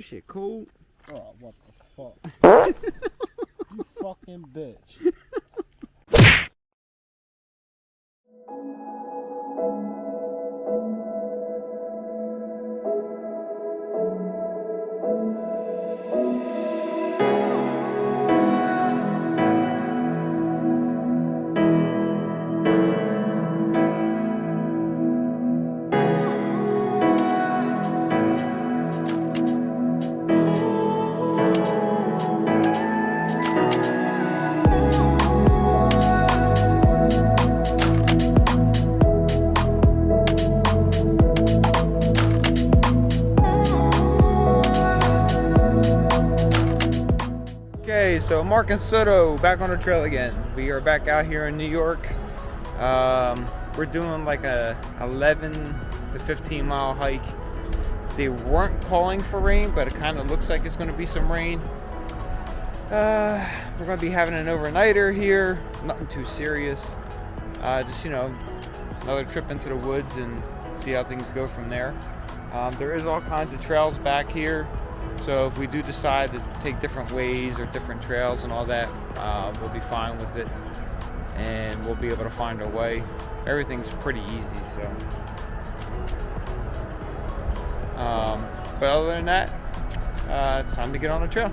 This shit cold. Oh, what the fuck? You fucking bitch. Okay, so Mark and Soto back on the trail again. We are back out here in New York. We're doing like a 11 to 15 mile hike. They weren't calling for rain, but it kind of looks like it's going to be some rain. We're going to be having an overnighter here. Nothing too serious. Just, you know, another trip into the woods and see how things go from there. There is all kinds of trails back here. So if we do decide to take different ways or different trails and all that, we'll be fine with it. And we'll be able to find our way. Everything's pretty easy, so. But other than that, it's time to get on the trail.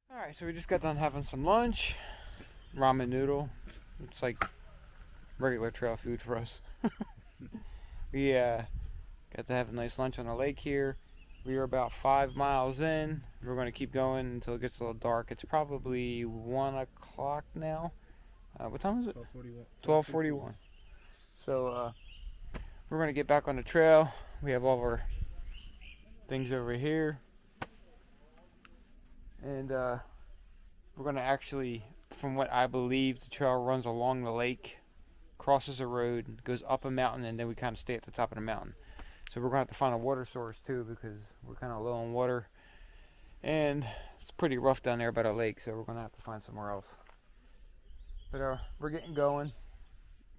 Alright, so we just got done having some lunch. Ramen noodle. It's like regular trail food for us. We got to have a nice lunch on the lake here. We are about 5 miles in. We're going to keep going until it gets a little dark. It's probably 1 o'clock now. What time is it? 12:41. So we're going to get back on the trail. We have all of our things over here. And we're going to actually, from what I believe, the trail runs along the lake, crosses a road, goes up a mountain, and then we kind of stay at the top of the mountain. So we're going to have to find a water source too, because we're kind of low on water. And it's pretty rough down there by the lake, so we're going to have to find somewhere else. But we're getting going.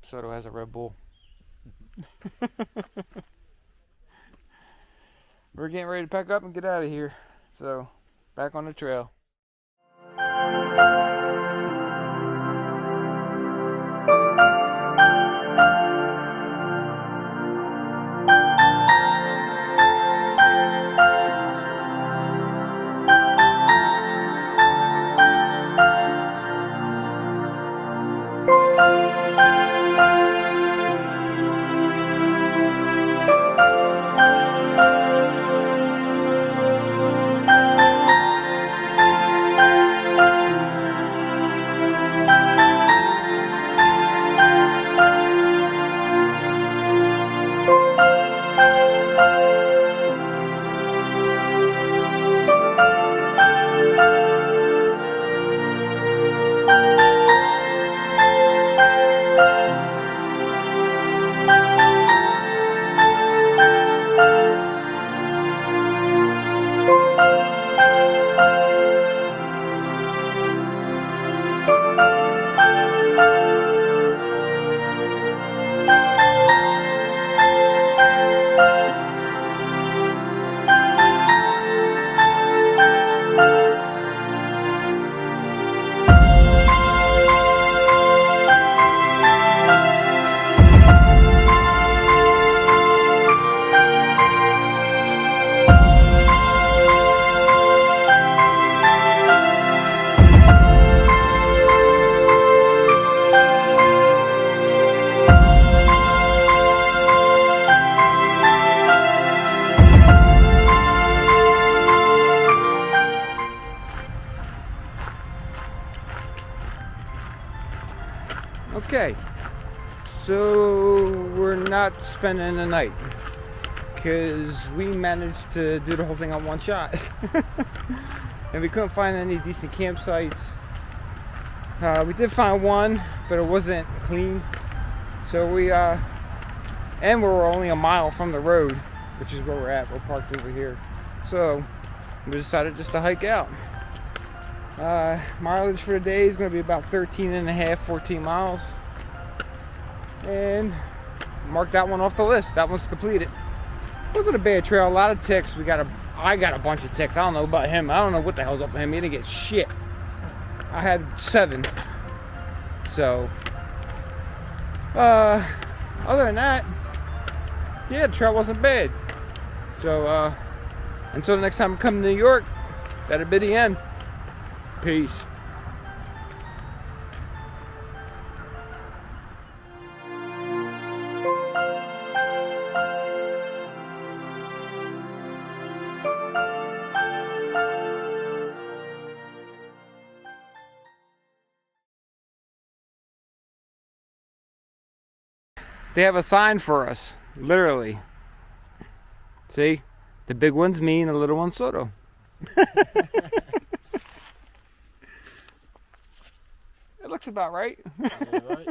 Soto has a Red Bull. We're getting ready to pack up and get out of here. So, back on the trail. Okay, so we're not spending the night because we managed to do the whole thing on one shot. And we couldn't find any decent campsites. We did find one, but it wasn't clean. So and we were only a mile from the road, which is where we're at. We're parked over here. So we decided just to hike out. Mileage for the day is going to be about 13 and a half, 14 miles. And mark that one off the list. That one's completed. Wasn't a bad trail. A lot of ticks. I got a bunch of ticks. I don't know about him. I don't know what the hell's up with him. He didn't get shit. I had 7. So, other than that, yeah, the trail wasn't bad. So, until the next time I come to New York, that'll be the end. Peace. They have a sign for us, literally. See? The big one's me and the little one's Soto. It looks about right. Yeah, right.